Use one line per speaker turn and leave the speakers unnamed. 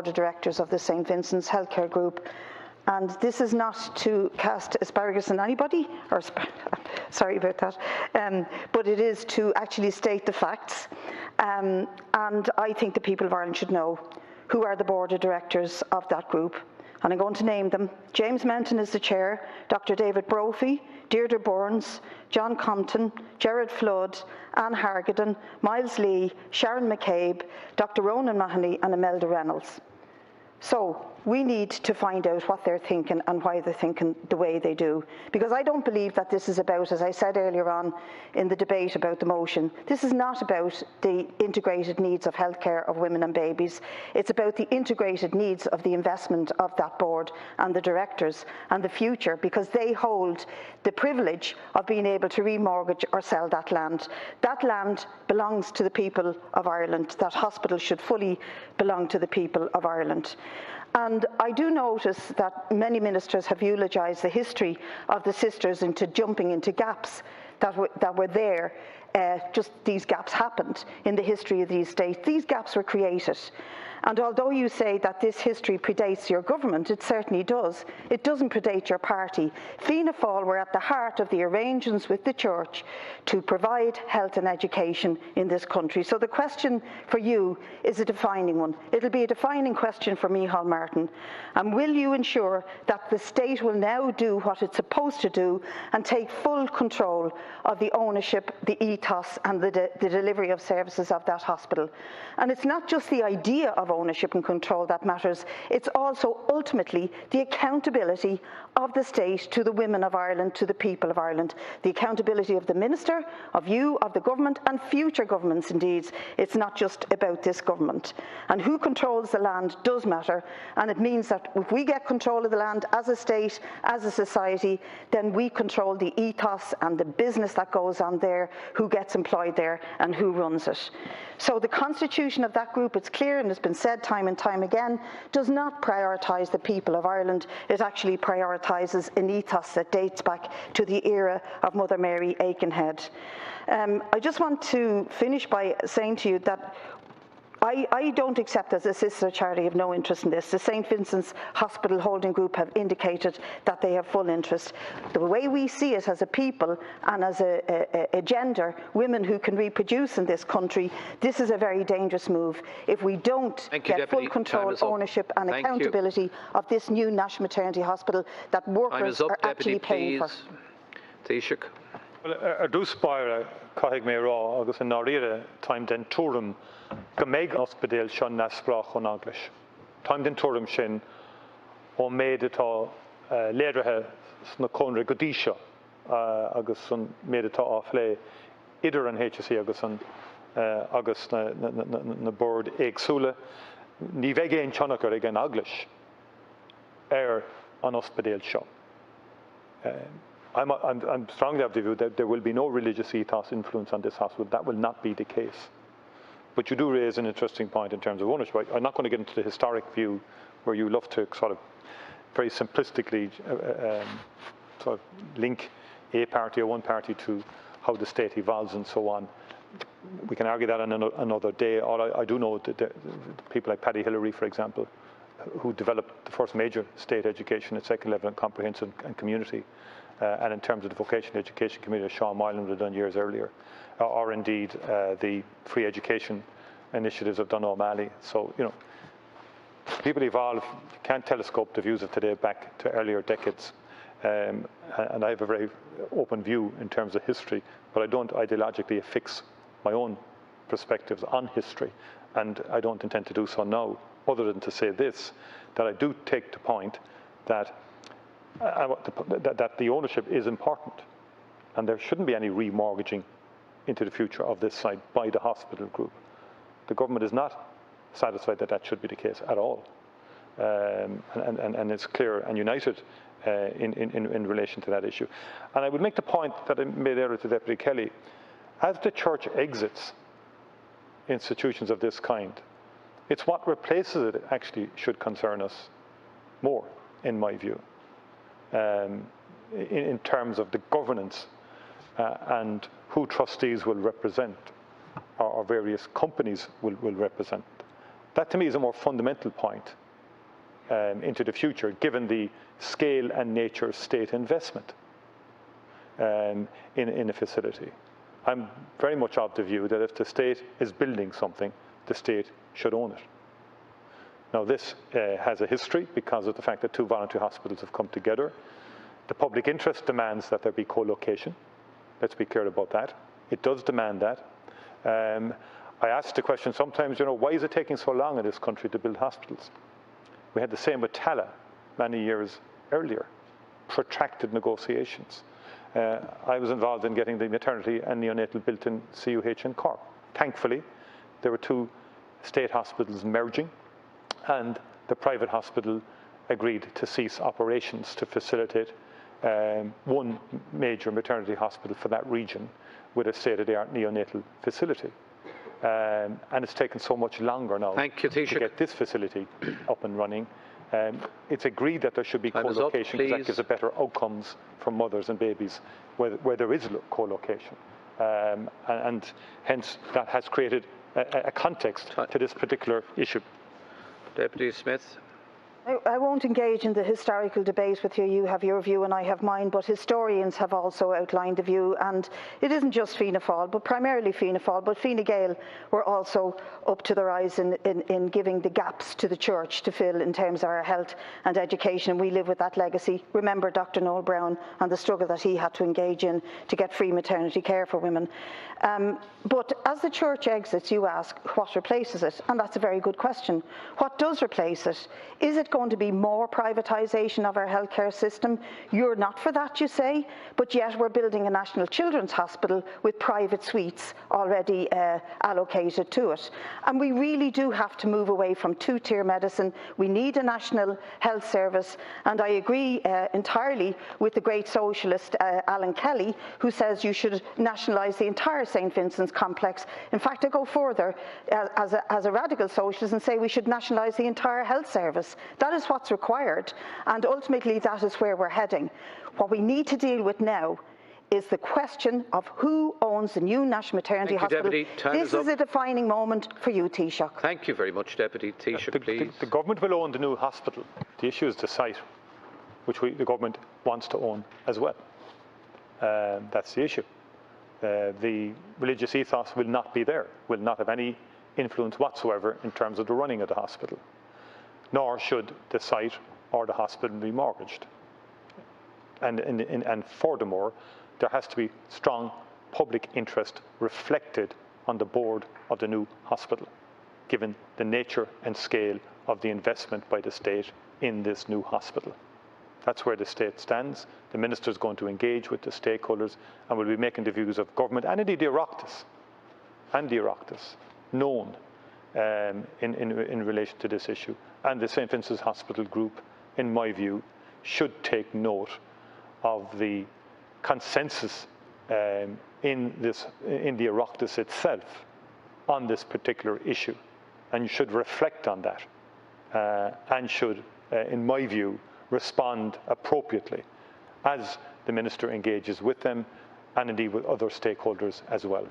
board of directors of the St. Vincent's Healthcare Group. And this is not to cast asparagus on anybody, or sorry about that, but it is to actually state the facts. And I think the people of Ireland should know who are the board of directors of that group. And I'm going to name them. James Menton is the chair, Dr. David Brophy, Deirdre Burns, John Compton, Gerard Flood, Anne Hargaden, Miles Lee, Sharon McCabe, Dr. Ronan Mahoney and Imelda Reynolds. So we need to find out what they're thinking and why they're thinking the way they do. Because I don't believe that this is about, as I said earlier on in the debate about the motion, this is not about the integrated needs of healthcare of women and babies. It's about the integrated needs of the investment of that board and the directors and the future, because they hold the privilege of being able to remortgage or sell that land. That land belongs to the people of Ireland. That hospital should fully belong to the people of Ireland. And I do notice that many ministers have eulogised the history of the sisters into jumping into gaps that were there. Just these gaps happened in the history of these states. These gaps were created. And although you say that this history predates your government, it certainly does. It doesn't predate your party. Fianna Fáil were at the heart of the arrangements with the church to provide health and education in this country. So the question for you is a defining one. It'll be a defining question for Micheál Martin. And will you ensure that the state will now do what it's supposed to do and take full control of the ownership, the ethos and the delivery of services of that hospital? And it's not just the idea of ownership and control that matters, it's also ultimately the accountability of the state to the women of Ireland, to the people of Ireland, the accountability of the minister, of you, of the government and future governments indeed. It's not just about this government. And who controls the land does matter, and it means that if we get control of the land as a state, as a society, then we control the ethos and the business that goes on there, who gets employed there and who runs it. So the constitution of that group, it's clear and it's been said time and time again, does not prioritise the people of Ireland. It actually prioritises an ethos that dates back to the era of Mother Mary Aikenhead. I just want to finish by saying to you that I don't accept as a sister charity have no interest in this. The St. Vincent's Hospital Holding Group have indicated that they have full interest. The way we see it as a people and as a gender, women who can reproduce in this country, this is a very dangerous move. If we don't get full control, ownership and accountability of this new National Maternity Hospital that workers are actually paying for.
Taoiseach.
Well, dúspáire caithfidh mé rá agus an áiríre táim den túram go méid an ospidéal seo nasprach chun aglas. Táim den túram sin ó méid atá léirithe sna cónra go dtí seo agus an méid atá á phlé idir an HSE agus na board éagsúla. Ní bheith géon teannachar ag an aglas an ospidéal seo. I'm strongly of the view that there will be no religious ethos influence on this hospital. That will not be the case. But you do raise an interesting point in terms of ownership. I'm not going to get into the historic view where you love to sort of very simplistically sort of link a party or one party to how the state evolves and so on. We can argue that on another day. I do know that the people like Paddy Hillary, for example, who developed the first major state education at second level and comprehensive and community, and in terms of the vocational education community, Sean Moylan would have done years earlier, or indeed the free education initiatives of Donald O'Malley. So, you know, people evolve. You can't telescope the views of today back to earlier decades. And I have a very open view in terms of history, but I don't ideologically affix my own perspectives on history, and I don't intend to do so now, other than to say this, that I do take the point that that the ownership is important, and there shouldn't be any remortgaging into the future of this site by the hospital group. The government is not satisfied that that should be the case at all, and it's clear and united in relation to that issue. And I would make the point that I made earlier to Deputy Kelly: as the church exits institutions of this kind, it's what replaces it actually should concern us more, in my view, in terms of the governance and who trustees will represent or various companies will represent. That to me is a more fundamental point into the future, given the scale and nature of state investment in a facility. I'm very much of the view that if the state is building something, the state should own it. Now this has a history because of the fact that two voluntary hospitals have come together. The public interest demands that there be co-location. Let's be clear about that. It does demand that. I ask the question sometimes, why is it taking so long in this country to build hospitals? We had the same with Tala many years earlier, protracted negotiations. I was involved in getting the maternity and neonatal built in CUH in Cork. Thankfully, there were two state hospitals merging, and the private hospital agreed to cease operations to facilitate one major maternity hospital for that region with a state-of-the-art neonatal facility. And it's taken so much longer now to get this facility up and running. It's agreed that there should be co-location because that gives a better outcomes for mothers and babies where there is co-location. And hence that has created a context to this particular issue.
Deputy Smith.
I won't engage in the historical debate with you. You have your view and I have mine, but historians have also outlined the view, and it isn't just Fianna Fáil, but primarily Fianna Fáil, but Fine Gael were also up to their eyes in giving the gaps to the church to fill in terms of our health and education, and we live with that legacy. Remember Dr. Noel Brown and the struggle that he had to engage in to get free maternity care for women. But as the church exits, you ask, what replaces it? And that's a very good question. What does replace it? Is it going to be more privatisation of our healthcare system? You're not for that, you say, but yet we're building a national children's hospital with private suites already allocated to it. And we really do have to move away from two-tier medicine. We need a national health service, and I agree entirely with the great socialist Alan Kelly, who says you should nationalise the entire St. Vincent's complex. In fact, I go further as a radical socialist and say we should nationalise the entire health service. That is what's required, and ultimately that is where we're heading. What we need to deal with now is the question of who owns the new National Maternity Hospital. This is a defining moment for you, Taoiseach.
Thank you very much, Deputy Taoiseach, please.
The government will own the new hospital. The issue is the site, which the government wants to own as well. That's the issue. The religious ethos will not be there, will not have any influence whatsoever in terms of the running of the hospital, nor should the site or the hospital be mortgaged. And furthermore, there has to be strong public interest reflected on the board of the new hospital, given the nature and scale of the investment by the state in this new hospital. That's where the state stands. The minister is going to engage with the stakeholders and will be making the views of government and indeed the Oireachtas known in relation to this issue. And the St. Vincent's Hospital Group, in my view, should take note of the consensus in the Oireachtas itself on this particular issue, and you should reflect on that and should, in my view, respond appropriately as the minister engages with them and indeed with other stakeholders as well.